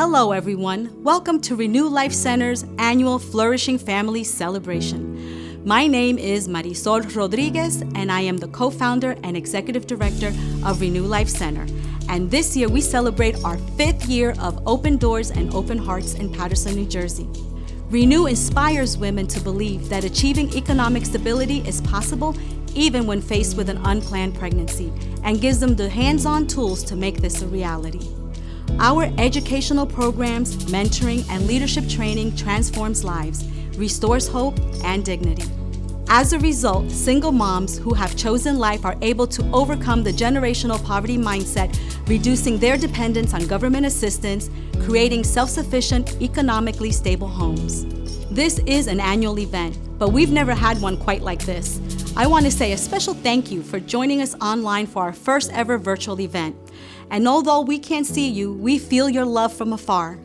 Hello everyone, welcome to Renew Life Center's annual Flourishing Family Celebration. My name is Marisol Rodriguez and I am the co-founder and executive director of Renew Life Center. And this year we celebrate our 5th year of open doors and open hearts in Paterson, New Jersey. Renew inspires women to believe that achieving economic stability is possible even when faced with an unplanned pregnancy, and gives them the hands-on tools to make this a reality. Our educational programs, mentoring, and leadership training transforms lives, restores hope and dignity. As a result, single moms who have chosen life are able to overcome the generational poverty mindset, reducing their dependence on government assistance, creating self-sufficient, economically stable homes. This is an annual event, but we've never had one quite like this. I want to say a special thank you for joining us online for our first ever virtual event. And although we can't see you, we feel your love from afar.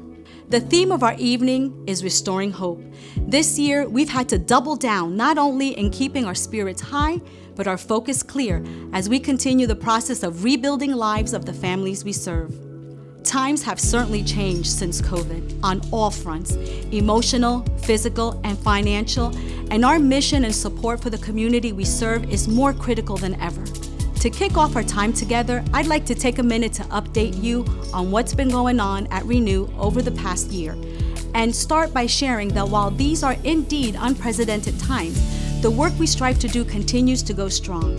The theme of our evening is restoring hope. This year, we've had to double down not only in keeping our spirits high, but our focus clear as we continue the process of rebuilding lives of the families we serve. Times have certainly changed since COVID on all fronts, emotional, physical, and financial, and our mission and support for the community we serve is more critical than ever. To kick off our time together, I'd like to take a minute to update you on what's been going on at Renew over the past year, and start by sharing that while these are indeed unprecedented times, the work we strive to do continues to go strong.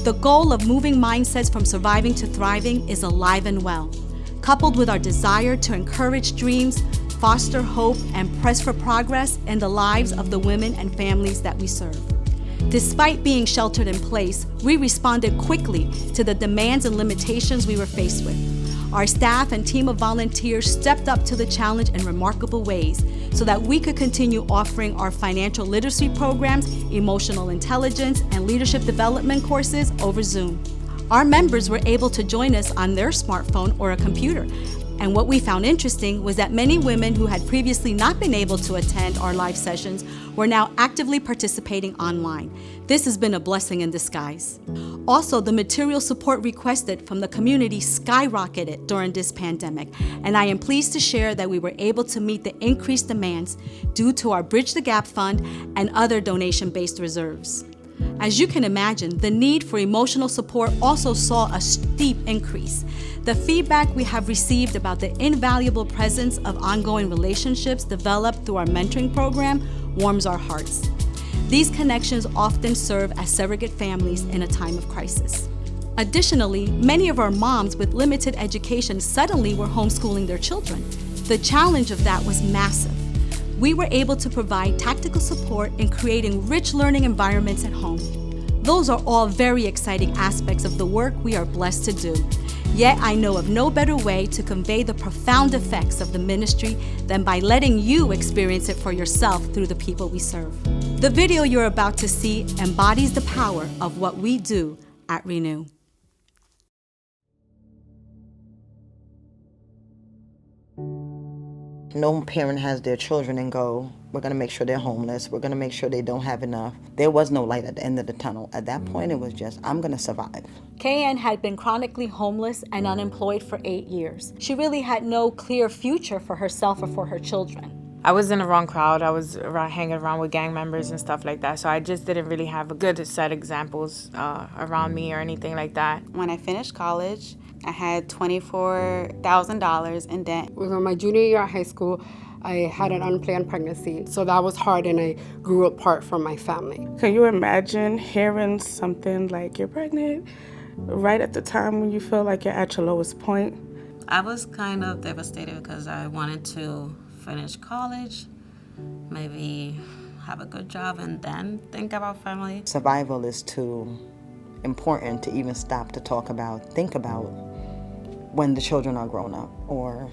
The goal of moving mindsets from surviving to thriving is alive and well, coupled with our desire to encourage dreams, foster hope, and press for progress in the lives of the women and families that we serve. Despite being sheltered in place, we responded quickly to the demands and limitations we were faced with. Our staff and team of volunteers stepped up to the challenge in remarkable ways so that we could continue offering our financial literacy programs, emotional intelligence, and leadership development courses over Zoom. Our members were able to join us on their smartphone or a computer. And what we found interesting was that many women who had previously not been able to attend our live sessions were now actively participating online. This has been a blessing in disguise. Also, the material support requested from the community skyrocketed during this pandemic, and I am pleased to share that we were able to meet the increased demands due to our Bridge the Gap Fund and other donation-based reserves. As you can imagine, the need for emotional support also saw a steep increase. The feedback we have received about the invaluable presence of ongoing relationships developed through our mentoring program warms our hearts. These connections often serve as surrogate families in a time of crisis. Additionally, many of our moms with limited education suddenly were homeschooling their children. The challenge of that was massive. We were able to provide tactical support in creating rich learning environments at home. Those are all very exciting aspects of the work we are blessed to do. Yet I know of no better way to convey the profound effects of the ministry than by letting you experience it for yourself through the people we serve. The video you're about to see embodies the power of what we do at Renew. No parent has their children and go, we're going to make sure they're homeless. We're going to make sure they don't have enough. There was no light at the end of the tunnel. At that point, it was just, I'm going to survive. KN had been chronically homeless and unemployed for 8 years. She really had no clear future for herself or for her children. I was in the wrong crowd. I was hanging around with gang members and stuff like that. So I just didn't really have a good set examples around me or anything like that. When I finished college, I had $24,000 in debt. It was on my junior year at high school. I had an unplanned pregnancy, so that was hard, and I grew apart from my family. Can you imagine hearing something like you're pregnant right at the time when you feel like you're at your lowest point? I was kind of devastated because I wanted to finish college, maybe have a good job, and then think about family. Survival is too important to even stop to think about when the children are grown up or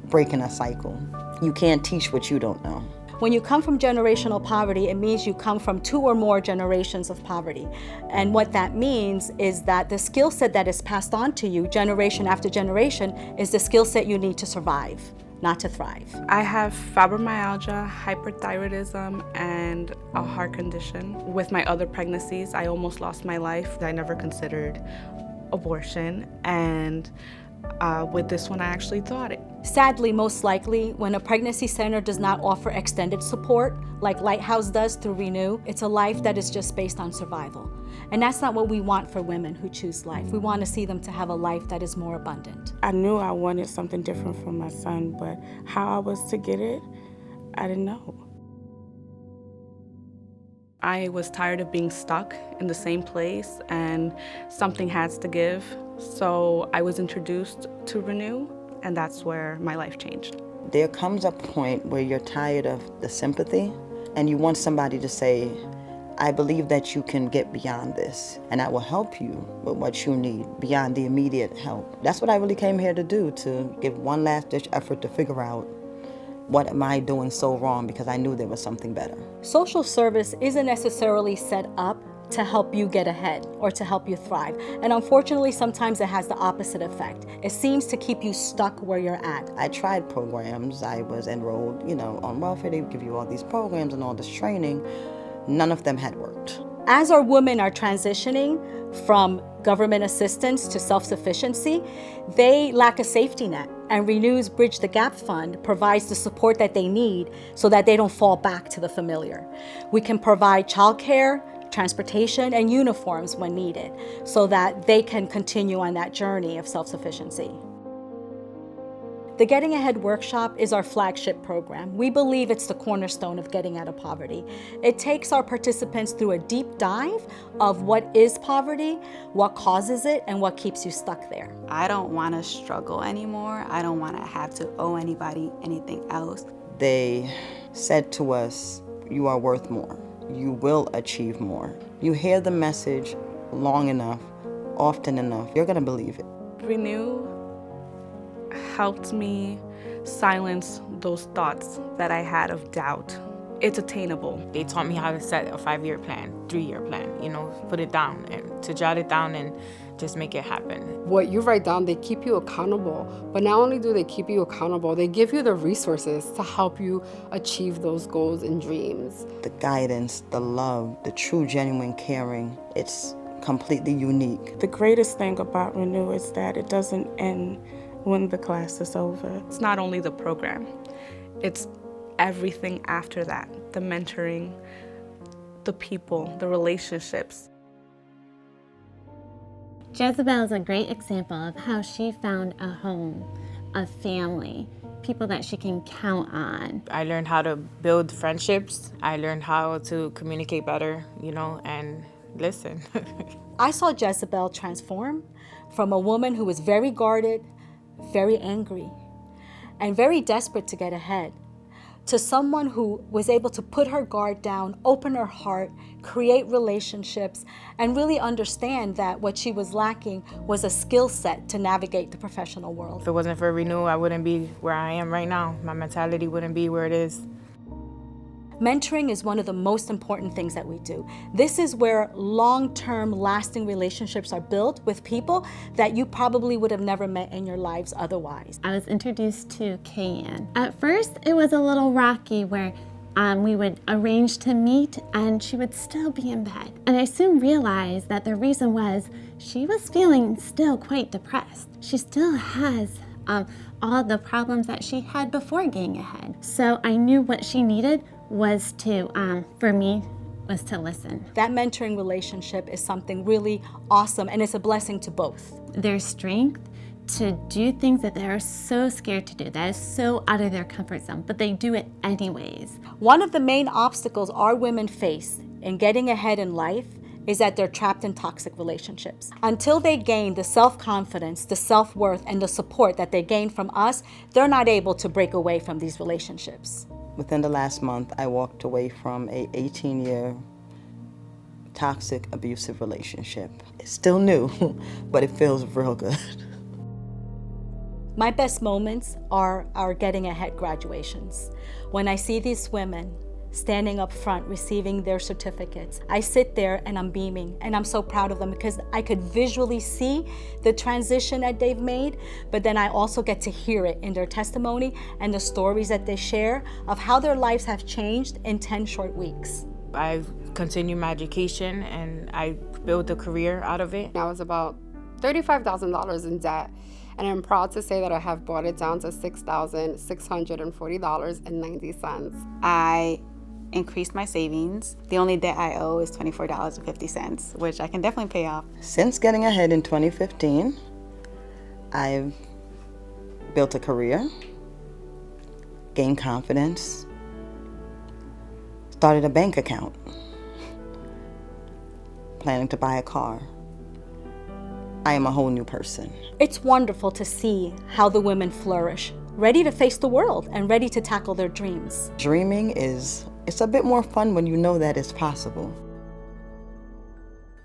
breaking a cycle. You can't teach what you don't know. When you come from generational poverty, it means you come from 2 or more generations of poverty. And what that means is that the skill set that is passed on to you generation after generation is the skill set you need to survive, not to thrive. I have fibromyalgia, hyperthyroidism, and a heart condition. With my other pregnancies, I almost lost my life. I never considered abortion, and With this one, I actually thought it. Sadly, most likely, when a pregnancy center does not offer extended support, like Lighthouse does through Renew, it's a life that is just based on survival. And that's not what we want for women who choose life. We want to see them to have a life that is more abundant. I knew I wanted something different from my son, but how I was to get it, I didn't know. I was tired of being stuck in the same place, and something has to give. So I was introduced to Renew, and that's where my life changed. There comes a point where you're tired of the sympathy, and you want somebody to say, I believe that you can get beyond this, and I will help you with what you need beyond the immediate help. That's what I really came here to do, to give one last-ditch effort to figure out what am I doing so wrong, because I knew there was something better. Social service isn't necessarily set up to help you get ahead or to help you thrive. And unfortunately, sometimes it has the opposite effect. It seems to keep you stuck where you're at. I tried programs. I was enrolled, on welfare. They give you all these programs and all this training. None of them had worked. As our women are transitioning from government assistance to self-sufficiency, they lack a safety net. And Renew's Bridge the Gap Fund provides the support that they need so that they don't fall back to the familiar. We can provide childcare, transportation, and uniforms when needed so that they can continue on that journey of self-sufficiency. The Getting Ahead workshop is our flagship program. We believe it's the cornerstone of getting out of poverty. It takes our participants through a deep dive of what is poverty, what causes it, and what keeps you stuck there. I don't want to struggle anymore. I don't want to have to owe anybody anything else. They said to us, you are worth more. You will achieve more. You hear the message long enough, often enough, you're gonna believe it. Renew helped me silence those thoughts that I had of doubt. It's attainable. They taught me how to set a 5-year plan, 3-year plan, put it down and to jot it down and just make it happen. What you write down, they keep you accountable. But not only do they keep you accountable, they give you the resources to help you achieve those goals and dreams. The guidance, the love, the true, genuine caring, it's completely unique. The greatest thing about Renew is that it doesn't end when the class is over. It's not only the program, it's everything after that. The mentoring, the people, the relationships. Jezebel is a great example of how she found a home, a family, people that she can count on. I learned how to build friendships. I learned how to communicate better, and listen. I saw Jezebel transform from a woman who was very guarded, very angry, and very desperate to get ahead, to someone who was able to put her guard down, open her heart, create relationships, and really understand that what she was lacking was a skill set to navigate the professional world. If it wasn't for Renew, I wouldn't be where I am right now. My mentality wouldn't be where it is. Mentoring is one of the most important things that we do. This is where long-term, lasting relationships are built with people that you probably would have never met in your lives otherwise. I was introduced to Kayanne. At first, it was a little rocky where we would arrange to meet and she would still be in bed. And I soon realized that the reason was she was feeling still quite depressed. She still has all the problems that she had before getting ahead. So I knew what she needed was to, for me, was to listen. That mentoring relationship is something really awesome, and it's a blessing to both. Their strength to do things that they're so scared to do, that is so out of their comfort zone, but they do it anyways. One of the main obstacles our women face in getting ahead in life is that they're trapped in toxic relationships. Until they gain the self-confidence, the self-worth, and the support that they gain from us, they're not able to break away from these relationships. Within the last month, I walked away from a 18-year toxic, abusive relationship. It's still new, but it feels real good. My best moments are our Getting Ahead graduations. When I see these women standing up front, receiving their certificates, I sit there and I'm beaming, and I'm so proud of them because I could visually see the transition that they've made, but then I also get to hear it in their testimony and the stories that they share of how their lives have changed in 10 short weeks. I've continued my education and I built a career out of it. I was about $35,000 in debt. and I'm proud to say that I have brought it down to $6,640.90. I increased my savings. The only debt I owe is $24.50, which I can definitely pay off. Since getting ahead in 2015, I've built a career, gained confidence, started a bank account, planning to buy a car. I am a whole new person. It's wonderful to see how the women flourish, ready to face the world and ready to tackle their dreams. Dreaming it's a bit more fun when you know that it's possible.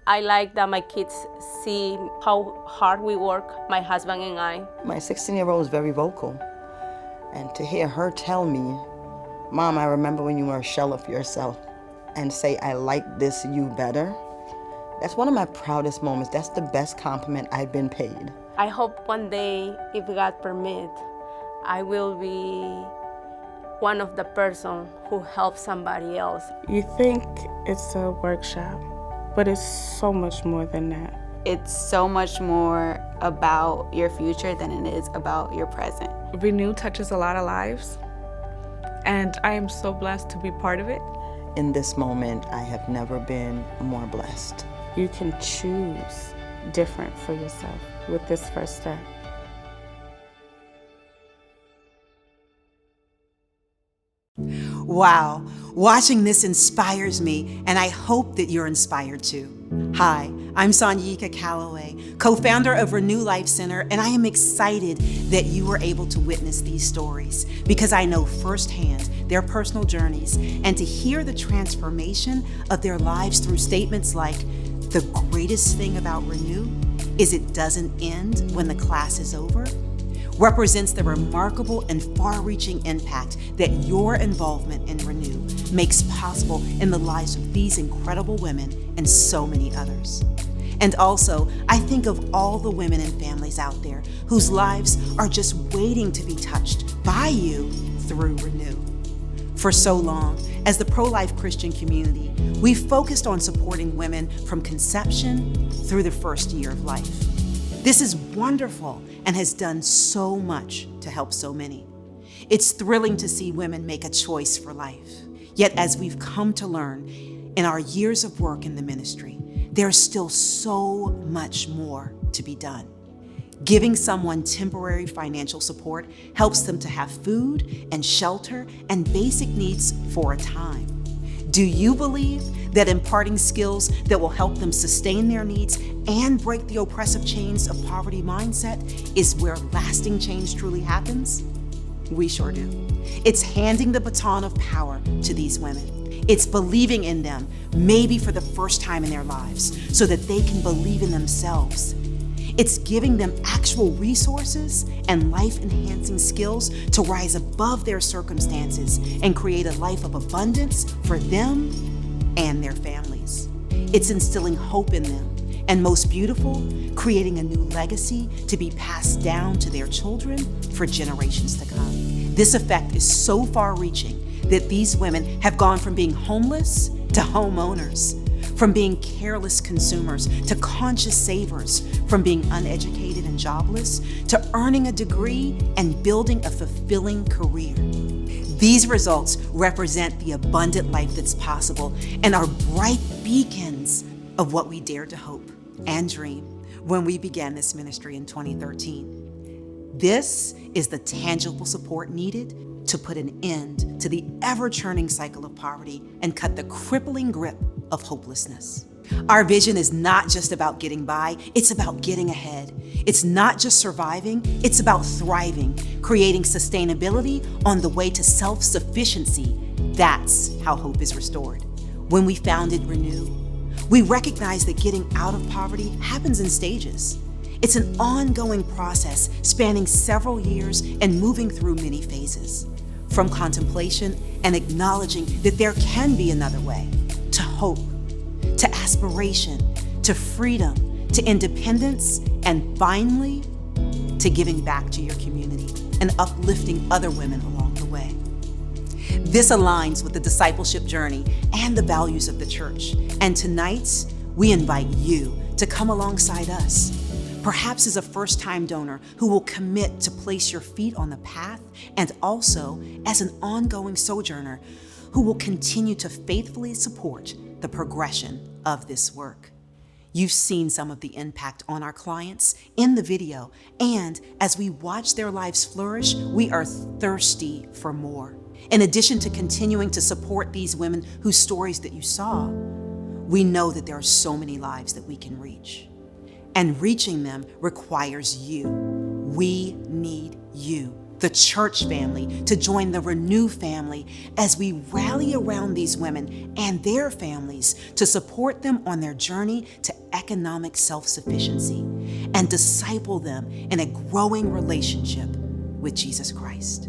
I like that my kids see how hard we work, my husband and I. My 16-year-old is very vocal, and to hear her tell me, Mom, I remember when you were a shell of yourself, and say, I like this you better, that's one of my proudest moments. That's the best compliment I've been paid. I hope one day, if God permit, I will be one of the person who helps somebody else. You think it's a workshop, but it's so much more than that. It's so much more about your future than it is about your present. Renew touches a lot of lives, and I am so blessed to be part of it. In this moment, I have never been more blessed. You can choose different for yourself with this first step. Wow, watching this inspires me, and I hope that you're inspired too. Hi, I'm Sanjika Callaway, co-founder of Renew Life Center, and I am excited that you were able to witness these stories because I know firsthand their personal journeys, and to hear the transformation of their lives through statements like, the greatest thing about Renew is it doesn't end when the class is over, represents the remarkable and far-reaching impact that your involvement in Renew makes possible in the lives of these incredible women and so many others. And also, I think of all the women and families out there whose lives are just waiting to be touched by you through Renew. For so long, as the pro-life Christian community, we've focused on supporting women from conception through the first year of life. This is wonderful and has done so much to help so many. It's thrilling to see women make a choice for life. Yet as we've come to learn in our years of work in the ministry, there's still so much more to be done. Giving someone temporary financial support helps them to have food and shelter and basic needs for a time. Do you believe that imparting skills that will help them sustain their needs and break the oppressive chains of poverty mindset is where lasting change truly happens? We sure do. It's handing the baton of power to these women. It's believing in them, maybe for the first time in their lives, so that they can believe in themselves. It's giving them actual resources and life-enhancing skills to rise above their circumstances and create a life of abundance for them and their families. It's instilling hope in them, and most beautiful, creating a new legacy to be passed down to their children for generations to come. This effect is so far-reaching that these women have gone from being homeless to homeowners, from being careless consumers to conscious savers, from being uneducated and jobless to earning a degree and building a fulfilling career. These results represent the abundant life that's possible and are bright beacons of what we dared to hope and dream when we began this ministry in 2013. This is the tangible support needed to put an end to the ever-churning cycle of poverty and cut the crippling grip of hopelessness. Our vision is not just about getting by, it's about getting ahead. It's not just surviving, it's about thriving, creating sustainability on the way to self-sufficiency. That's how hope is restored. When we founded Renew, we recognized that getting out of poverty happens in stages. It's an ongoing process spanning several years and moving through many phases. From contemplation and acknowledging that there can be another way, to hope, to aspiration, to freedom, to independence, and finally, to giving back to your community and uplifting other women along the way. This aligns with the discipleship journey and the values of the church. And tonight, we invite you to come alongside us. perhaps as a first-time donor who will commit to place your feet on the path, and also as an ongoing sojourner who will continue to faithfully support the progression of this work. You've seen some of the impact on our clients in the video, and as we watch their lives flourish, we are thirsty for more. In addition to continuing to support these women whose stories that you saw, we know that there are so many lives that we can reach. And reaching them requires you. We need you, the church family, to join the Renew family as we rally around these women and their families to support them on their journey to economic self-sufficiency and disciple them in a growing relationship with Jesus Christ.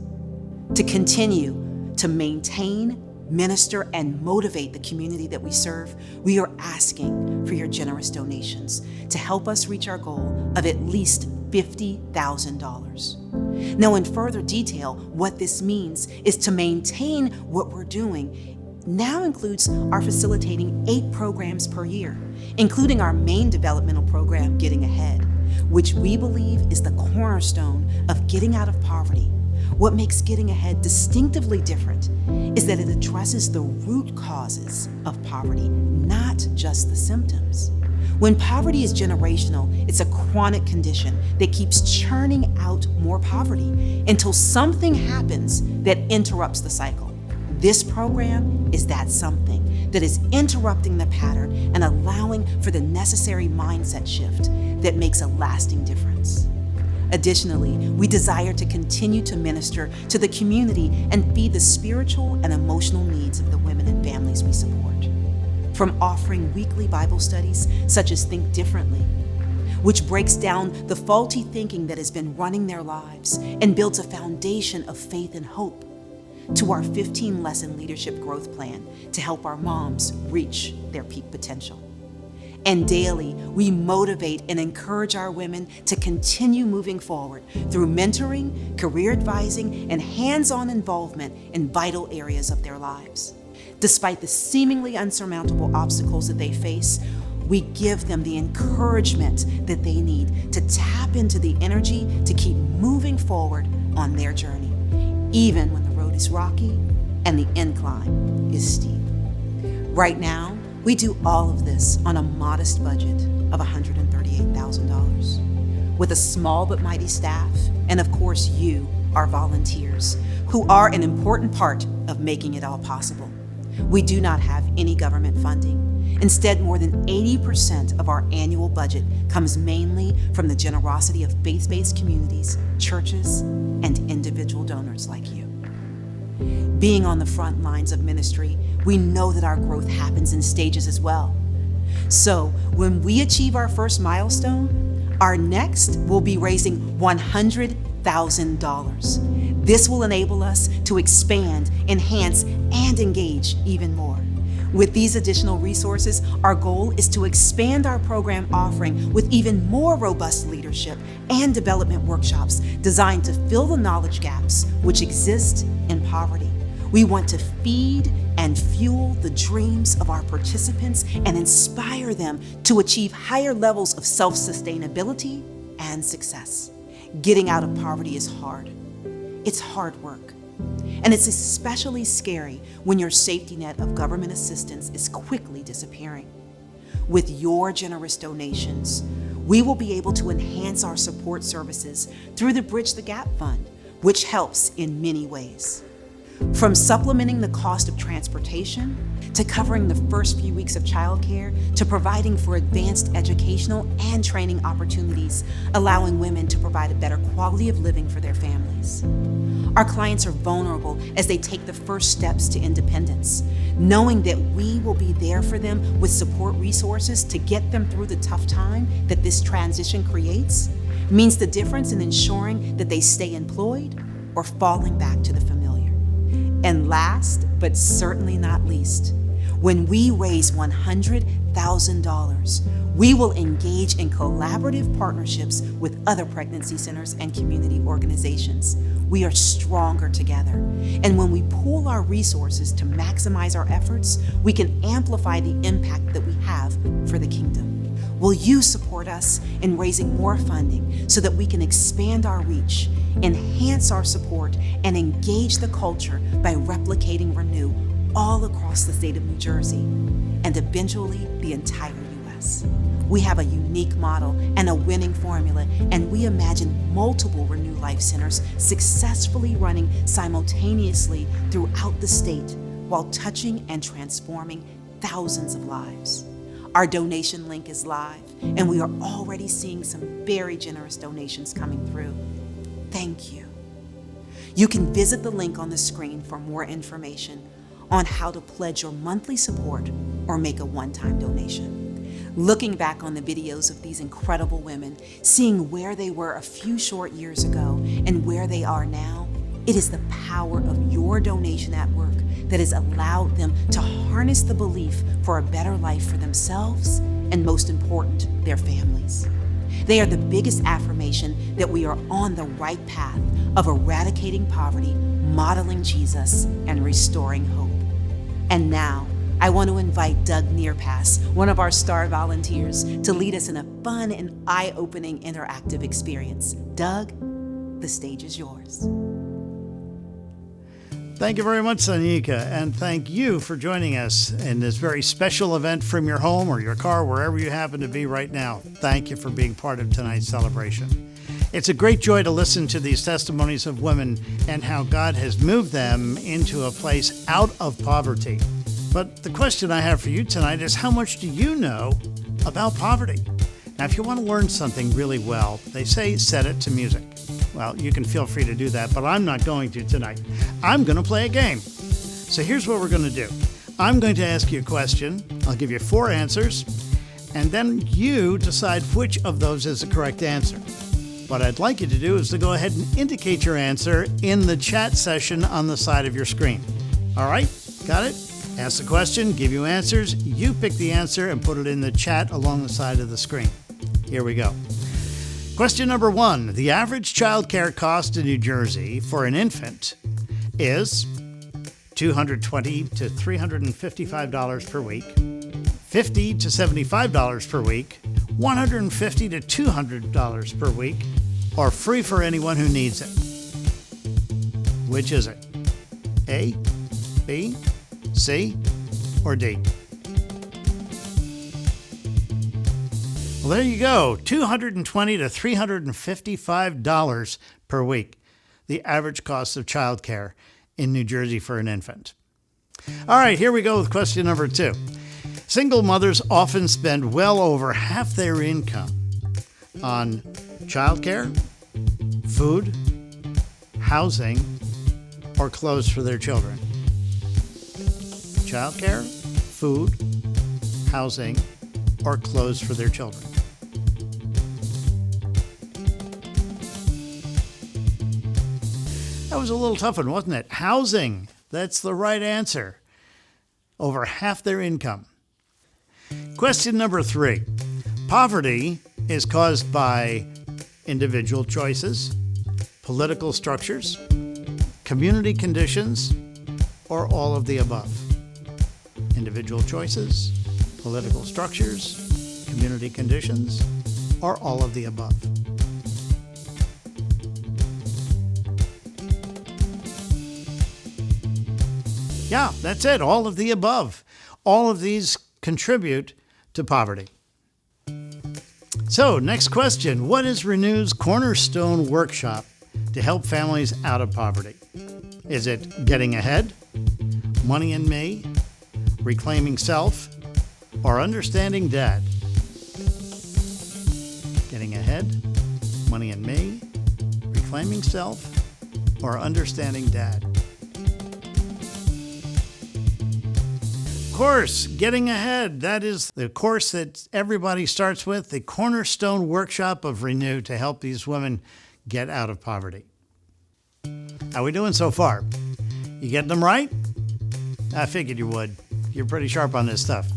To continue to maintain, minister, and motivate the community that we serve, we are asking for your generous donations to help us reach our goal of at least $50,000. Now, in further detail, what this means is to maintain what we're doing now includes our facilitating 8 programs per year, including our main developmental program, Getting Ahead, which we believe is the cornerstone of getting out of poverty. What makes Getting Ahead distinctively different is that it addresses the root causes of poverty, not just the symptoms. When poverty is generational, it's a chronic condition that keeps churning out more poverty until something happens that interrupts the cycle. This program is that something that is interrupting the pattern and allowing for the necessary mindset shift that makes a lasting difference. Additionally, we desire to continue to minister to the community and feed the spiritual and emotional needs of the women and families we support. From offering weekly Bible studies, such as Think Differently, which breaks down the faulty thinking that has been running their lives and builds a foundation of faith and hope, to our 15-lesson leadership growth plan to help our moms reach their peak potential. And daily, we motivate and encourage our women to continue moving forward through mentoring, career advising, and hands-on involvement in vital areas of their lives. Despite the seemingly unsurmountable obstacles that they face, we give them the encouragement that they need to tap into the energy to keep moving forward on their journey, even when the road is rocky and the incline is steep. Right now, we do all of this on a modest budget of $138,000 with a small but mighty staff, and of course you, our volunteers, who are an important part of making it all possible. We do not have any government funding. Instead, more than 80% of our annual budget comes mainly from the generosity of faith-based communities, churches, and individual donors like you. Being on the front lines of ministry, we know that our growth happens in stages as well. So when we achieve our first milestone, our next will be raising $100,000. This will enable us to expand, enhance, and engage even more. With these additional resources, our goal is to expand our program offering with even more robust leadership and development workshops designed to fill the knowledge gaps which exist in poverty. We want to feed and fuel the dreams of our participants and inspire them to achieve higher levels of self-sustainability and success. Getting out of poverty is hard. It's hard work. And it's especially scary when your safety net of government assistance is quickly disappearing. With your generous donations, we will be able to enhance our support services through the Bridge the Gap Fund, which helps in many ways. From supplementing the cost of transportation, to covering the first few weeks of childcare, to providing for advanced educational and training opportunities, allowing women to provide a better quality of living for their families. Our clients are vulnerable as they take the first steps to independence. Knowing that we will be there for them with support resources to get them through the tough time that this transition creates means the difference in ensuring that they stay employed or falling back to the familiar. And last, but certainly not least, when we raise $100,000, we will engage in collaborative partnerships with other pregnancy centers and community organizations. We are stronger together. And when we pool our resources to maximize our efforts, we can amplify the impact that we have for the kingdom. Will you support us in raising more funding so that we can expand our reach, enhance our support, and engage the culture by replicating Renew all across the state of New Jersey and eventually the entire U.S.? We have a unique model and a winning formula, and we imagine multiple Renew Life Centers successfully running simultaneously throughout the state while touching and transforming thousands of lives. Our donation link is live, and we are already seeing some very generous donations coming through. Thank you. You can visit the link on the screen for more information on how to pledge your monthly support or make a one-time donation. Looking back on the videos of these incredible women, seeing where they were a few short years ago and where they are now, it is the power of your donation at work that has allowed them to harness the belief for a better life for themselves and, most important, their families. They are the biggest affirmation that we are on the right path of eradicating poverty, modeling Jesus, and restoring hope. And now, I want to invite Doug Nearpass, one of our star volunteers, to lead us in a fun and eye-opening interactive experience. Doug, the stage is yours. Thank you very much, Sanjika, and thank you for joining us in this very special event from your home or your car, wherever you happen to be right now. Thank you for being part of tonight's celebration. It's a great joy to listen to these testimonies of women and how God has moved them into a place out of poverty. But the question I have for you tonight is, how much do you know about poverty? Now, if you want to learn something really well, they say set it to music. Well, you can feel free to do that, but I'm not going to tonight. I'm going to play a game. So here's what we're going to do. I'm going to ask you a question. I'll give you 4 answers, and then you decide which of those is the correct answer. What I'd like you to do is to go ahead and indicate your answer in the chat session on the side of your screen. All right? Got it? Ask the question, give you answers, you pick the answer and put it in the chat along the side of the screen. Here we go. Question number 1. The average child care cost in New Jersey for an infant is $220 to $355 per week, $50 to $75 per week, $150 to $200 per week, or free for anyone who needs it. Which is it? A, B, C, or D? Well, there you go. $220 to $355 per week, the average cost of childcare in New Jersey for an infant. All right, here we go with question number 2. Single mothers often spend well over half their income on childcare, food, housing, or clothes for their children. Childcare, food, housing, or clothes for their children. That was a little tough one, wasn't it? Housing, that's the right answer. Over half their income. Question number 3. Poverty is caused by individual choices, political structures, community conditions, or all of the above. Individual choices, political structures, community conditions, or all of the above. Yeah, that's it. All of the above. All of these contribute to poverty. So, next question. What is Renew's Cornerstone workshop to help families out of poverty? Is it Getting Ahead, Money and Me, Reclaiming Self, or Understanding Dad? Getting Ahead, Money and Me, Reclaiming Self, or Understanding Dad? Course, Getting Ahead. That is the course that everybody starts with, the Cornerstone workshop of Renew to help these women get out of poverty. How are we doing so far? You getting them right? I figured you would. You're pretty sharp on this stuff.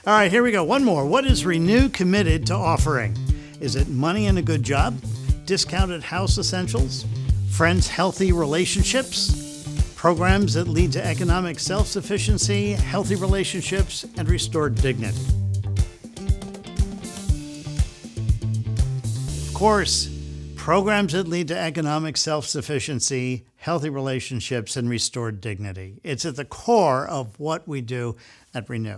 All right, here we go. One more. What is Renew committed to offering? Is it money and a good job? Discounted house essentials? Friends' healthy relationships? Programs that lead to economic self-sufficiency, healthy relationships, and restored dignity? course, programs that lead to economic self-sufficiency, healthy relationships, and restored dignity. It's at the core of what we do at Renew.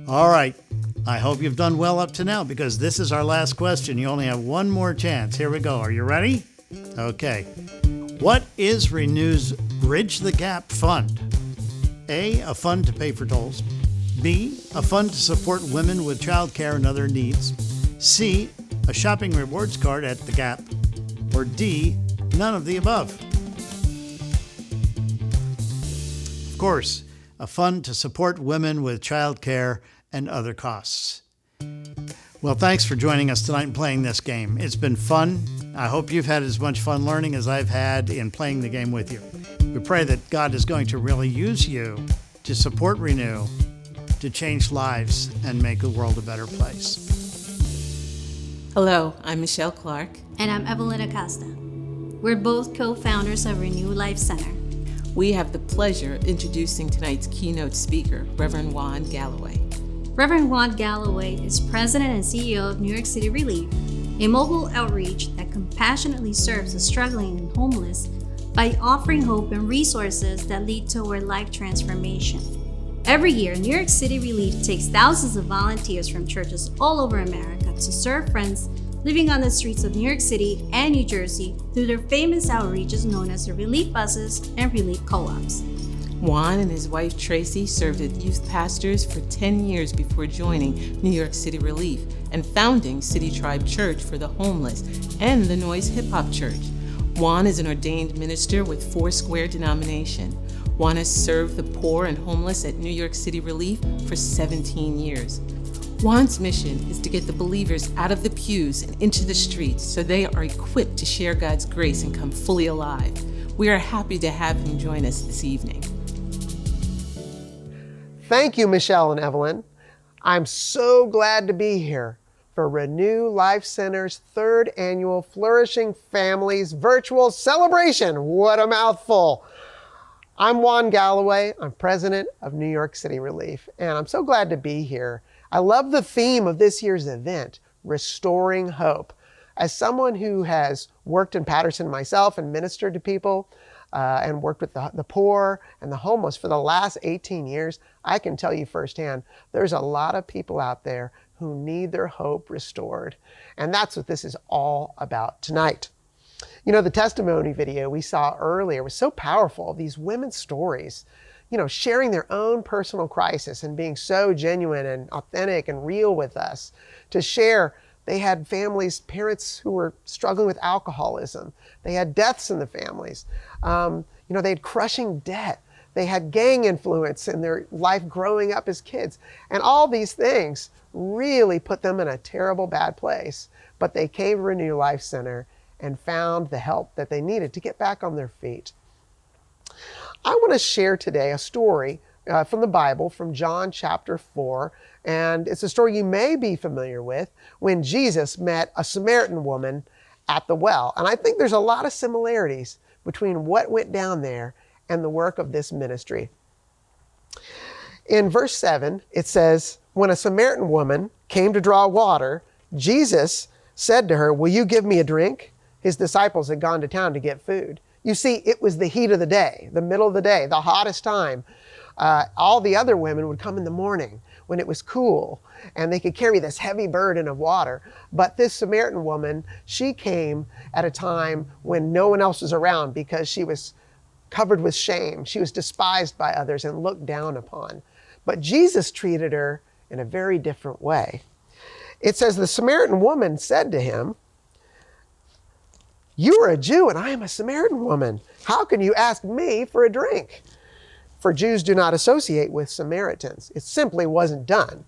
All right, I hope you've done well up to now because this is our last question. You only have one more chance. Here we go. Are you ready? Okay. What is Renew's Bridge the Gap Fund? A fund to pay for tolls. B, a fund to support women with childcare and other needs. C, a shopping rewards card at the Gap. Or D, none of the above. Of course, a fund to support women with childcare and other costs. Well, thanks for joining us tonight and playing this game. It's been fun. I hope you've had as much fun learning as I've had in playing the game with you. We pray that God is going to really use you to support Renew, to change lives and make the world a better place. Hello, I'm Michelle Clark. And I'm Evelyn Acosta. We're both co-founders of Renew Life Center. We have the pleasure of introducing tonight's keynote speaker, Reverend Juan Galloway. Reverend Juan Galloway is president and CEO of New York City Relief, a mobile outreach that compassionately serves the struggling and homeless by offering hope and resources that lead toward life transformation. Every year, New York City Relief takes thousands of volunteers from churches all over America to serve friends living on the streets of New York City and New Jersey through their famous outreaches known as the Relief Buses and Relief Co-ops. Juan and his wife Tracy served as youth pastors for 10 years before joining New York City Relief and founding City Tribe Church for the homeless and the Noise Hip Hop Church. Juan is an ordained minister with Foursquare denomination. Juan has served the poor and homeless at New York City Relief for 17 years. Juan's mission is to get the believers out of the pews and into the streets so they are equipped to share God's grace and come fully alive. We are happy to have him join us this evening. Thank you, Michelle and Evelyn. I'm so glad to be here for Renew Life Center's third annual Flourishing Families virtual celebration. What a mouthful. I'm Juan Galloway. I'm president of New York City Relief, and I'm so glad to be here. I love the theme of this year's event, Restoring Hope. As someone who has worked in Paterson myself and ministered to people and worked with the poor and the homeless for the last 18 years, I can tell you firsthand, there's a lot of people out there who need their hope restored. And that's what this is all about tonight. You know, the testimony video we saw earlier was so powerful. These women's stories, you know, sharing their own personal crisis and being so genuine and authentic and real with us to share. They had families, parents who were struggling with alcoholism. They had deaths in the families. You know, they had crushing debt. They had gang influence in their life growing up as kids. And all these things really put them in a terrible, bad place. But they came to Renew Life Center and found the help that they needed to get back on their feet. I want to share today a story from the Bible, from John chapter 4. And it's a story you may be familiar with when Jesus met a Samaritan woman at the well. And I think there's a lot of similarities between what went down there and the work of this ministry. In verse 7, it says, when a Samaritan woman came to draw water, Jesus said to her, will you give me a drink? His disciples had gone to town to get food. You see, it was the heat of the day, the middle of the day, the hottest time. All the other women would come in the morning when it was cool and they could carry this heavy burden of water. But this Samaritan woman, she came at a time when no one else was around because she was covered with shame. She was despised by others and looked down upon. But Jesus treated her in a very different way. It says the Samaritan woman said to him, you are a Jew and I am a Samaritan woman. How can you ask me for a drink? For Jews do not associate with Samaritans. It simply wasn't done.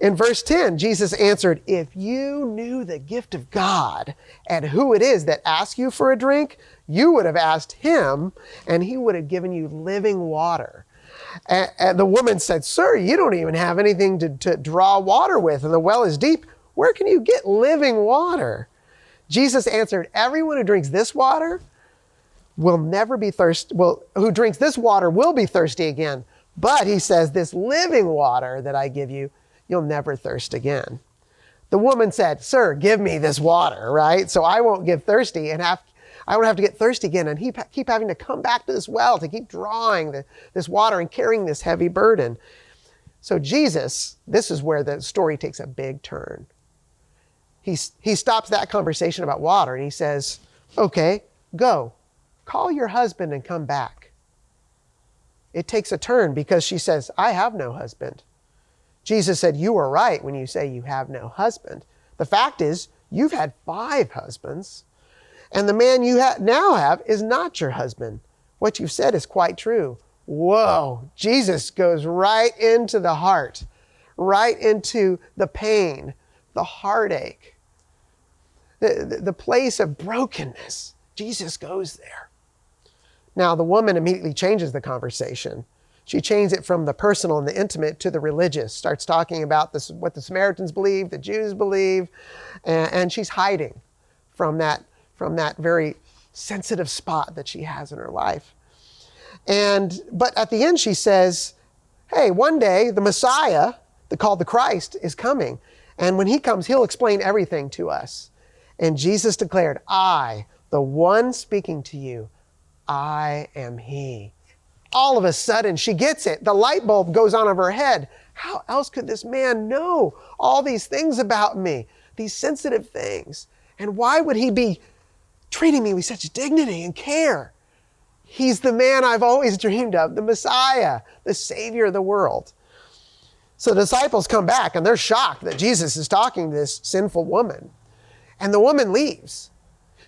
In verse 10, Jesus answered, if you knew the gift of God and who it is that asks you for a drink, you would have asked him and he would have given you living water. And the woman said, sir, you don't even have anything to draw water with and the well is deep. Where can you get living water? Jesus answered, everyone who drinks this water will never be thirsty. Well, who drinks this water will be thirsty again. But he says, this living water that I give you, you'll never thirst again. The woman said, "Sir, give me this water," right? So I won't get thirsty and I won't have to get thirsty again and keep having to come back to this well to keep drawing this water and carrying this heavy burden. So Jesus, this is where the story takes a big turn. He stops that conversation about water and he says, "Okay, go, call your husband and come back." It takes a turn because she says, "I have no husband." Jesus said, "You are right when you say you have no husband. The fact is, you've had 5 husbands, and the man you now have is not your husband. What you've said is quite true." Whoa, Jesus goes right into the heart, right into the pain, the heartache, the place of brokenness. Jesus goes there. Now, the woman immediately changes the conversation. She changed it from the personal and the intimate to the religious, starts talking about what the Samaritans believe, the Jews believe, and she's hiding from that very sensitive spot that she has in her life. But at the end she says, hey, one day the Messiah, called the Christ, is coming. And when he comes, he'll explain everything to us. And Jesus declared, "I, the one speaking to you, I am he." All of a sudden, she gets it. The light bulb goes on over her head. How else could this man know all these things about me, these sensitive things? And why would he be treating me with such dignity and care? He's the man I've always dreamed of, the Messiah, the Savior of the world. So the disciples come back and they're shocked that Jesus is talking to this sinful woman. And the woman leaves.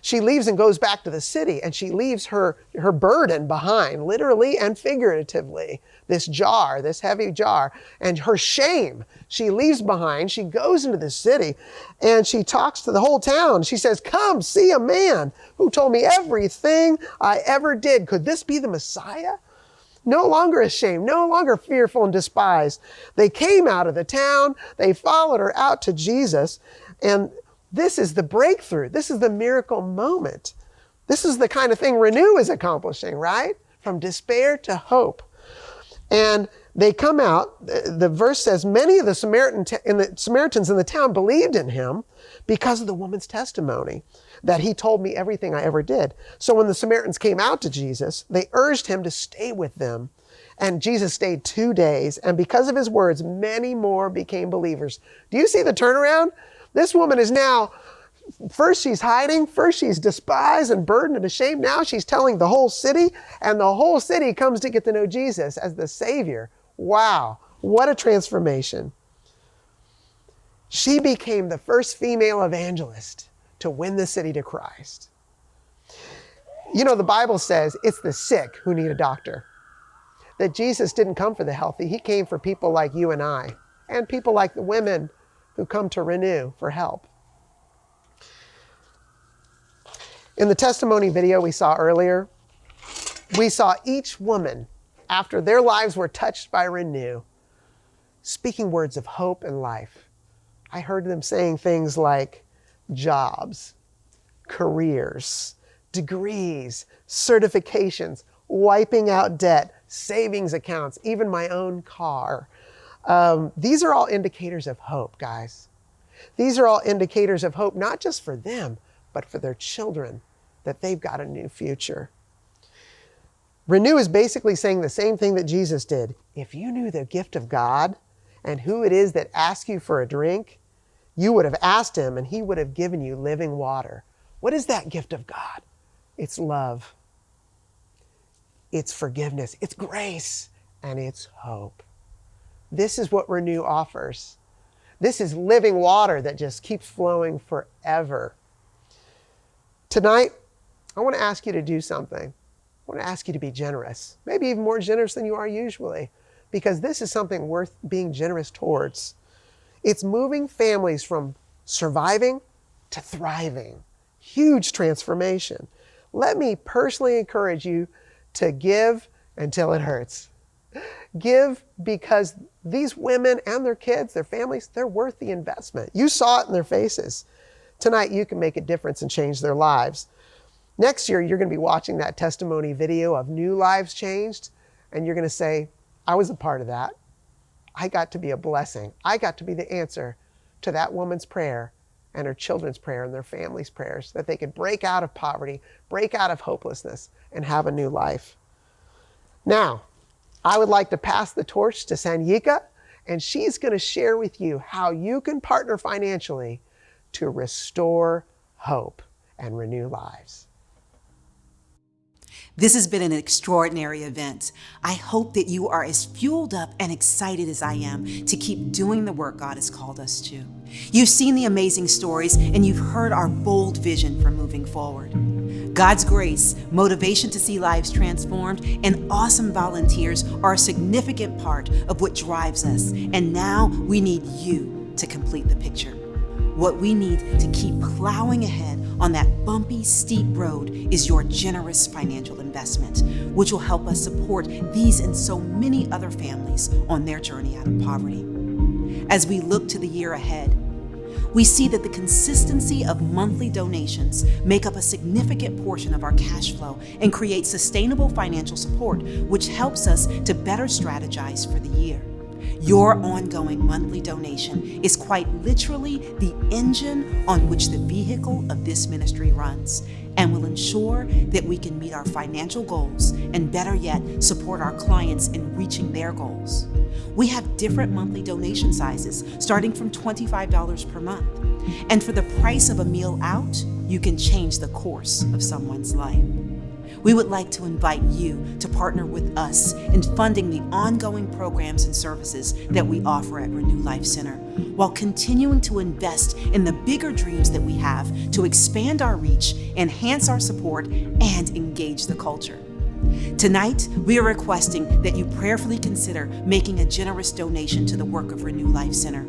She leaves and goes back to the city, and she leaves her burden behind, literally and figuratively, this jar, this heavy jar, and her shame she leaves behind. She goes into the city, and she talks to the whole town. She says, "Come see a man who told me everything I ever did. Could this be the Messiah?" No longer ashamed, no longer fearful and despised. They came out of the town. They followed her out to Jesus, and this is the breakthrough. This is the miracle moment. This is the kind of thing Renew is accomplishing, right? From despair to hope. And they come out, the verse says, many of the Samaritans in the town believed in him because of the woman's testimony, that he told me everything I ever did. So when the Samaritans came out to Jesus, they urged him to stay with them. And Jesus stayed 2 days. And because of his words, many more became believers. Do you see the turnaround? This woman is now, first she's hiding, first she's despised and burdened and ashamed. Now she's telling the whole city, and the whole city comes to get to know Jesus as the Savior. Wow, what a transformation. She became the first female evangelist to win the city to Christ. You know, the Bible says it's the sick who need a doctor. That Jesus didn't come for the healthy. He came for people like you and I, and people like the women who come to Renew for help. In the testimony video we saw earlier, we saw each woman, after their lives were touched by Renew, speaking words of hope and life. I heard them saying things like jobs, careers, degrees, certifications, wiping out debt, savings accounts, even my own car. These are all indicators of hope, guys. These are all indicators of hope, not just for them, but for their children, that they've got a new future. Renew is basically saying the same thing that Jesus did. If you knew the gift of God and who it is that asks you for a drink, you would have asked him and he would have given you living water. What is that gift of God? It's love. It's forgiveness. It's grace. And it's hope. This is what Renew offers. This is living water that just keeps flowing forever. Tonight, I want to ask you to do something. I want to ask you to be generous, maybe even more generous than you are usually, because this is something worth being generous towards. It's moving families from surviving to thriving. Huge transformation. Let me personally encourage you to give until it hurts. Give because these women and their kids, their families, they're worth the investment. You saw it in their faces. Tonight, you can make a difference and change their lives. Next year, you're going to be watching that testimony video of new lives changed, and you're going to say, I was a part of that. I got to be a blessing. I got to be the answer to that woman's prayer and her children's prayer and their family's prayers, that they could break out of poverty, break out of hopelessness, and have a new life. Now, I would like to pass the torch to Sanjika, and she's going to share with you how you can partner financially to restore hope and renew lives. This has been an extraordinary event. I hope that you are as fueled up and excited as I am to keep doing the work God has called us to. You've seen the amazing stories and you've heard our bold vision for moving forward. God's grace, motivation to see lives transformed, and awesome volunteers are a significant part of what drives us. And now we need you to complete the picture. What we need to keep plowing ahead on that bumpy, steep road is your generous financial investment, which will help us support these and so many other families on their journey out of poverty. As we look to the year ahead, we see that the consistency of monthly donations make up a significant portion of our cash flow and create sustainable financial support, which helps us to better strategize for the year. Your ongoing monthly donation is quite literally the engine on which the vehicle of this ministry runs and will ensure that we can meet our financial goals and, better yet, support our clients in reaching their goals. We have different monthly donation sizes starting from $25 per month. And for the price of a meal out, you can change the course of someone's life. We would like to invite you to partner with us in funding the ongoing programs and services that we offer at Renew Life Center, while continuing to invest in the bigger dreams that we have to expand our reach, enhance our support, and engage the culture. Tonight, we are requesting that you prayerfully consider making a generous donation to the work of Renew Life Center.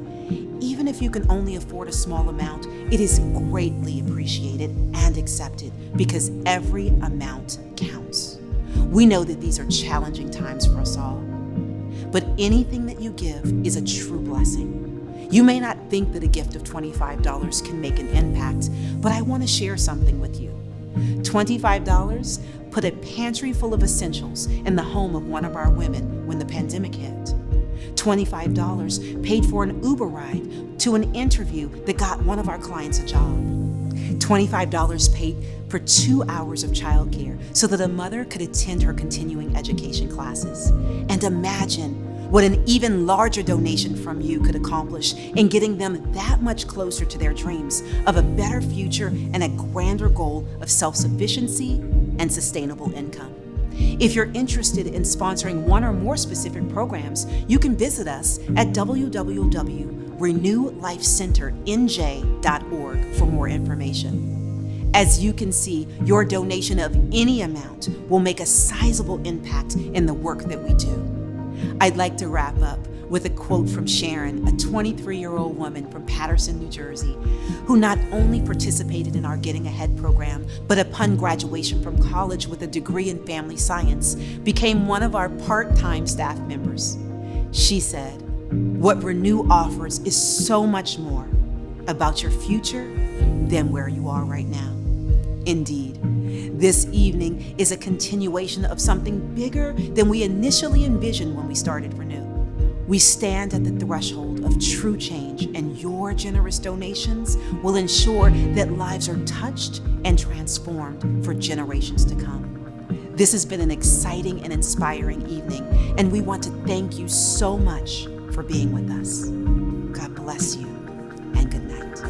Even if you can only afford a small amount, it is greatly appreciated and accepted because every amount counts. We know that these are challenging times for us all, but anything that you give is a true blessing. You may not think that a gift of $25 can make an impact, but I want to share something with you. $25 put a pantry full of essentials in the home of one of our women when the pandemic hit. $25 paid for an Uber ride to an interview that got one of our clients a job. $25 paid for 2 hours of childcare so that a mother could attend her continuing education classes. And imagine what an even larger donation from you could accomplish in getting them that much closer to their dreams of a better future and a grander goal of self-sufficiency and sustainable income. If you're interested in sponsoring one or more specific programs, you can visit us at www.renewlifecenternj.org for more information. As you can see, your donation of any amount will make a sizable impact in the work that we do. I'd like to wrap up with a quote from Sharon, a 23-year-old woman from Paterson, New Jersey, who not only participated in our Getting Ahead program, but upon graduation from college with a degree in family science, became one of our part-time staff members. She said, "What Renew offers is so much more about your future than where you are right now." Indeed, this evening is a continuation of something bigger than we initially envisioned when we started Renew. We stand at the threshold of true change, and your generous donations will ensure that lives are touched and transformed for generations to come. This has been an exciting and inspiring evening, and we want to thank you so much for being with us. God bless you, and good night.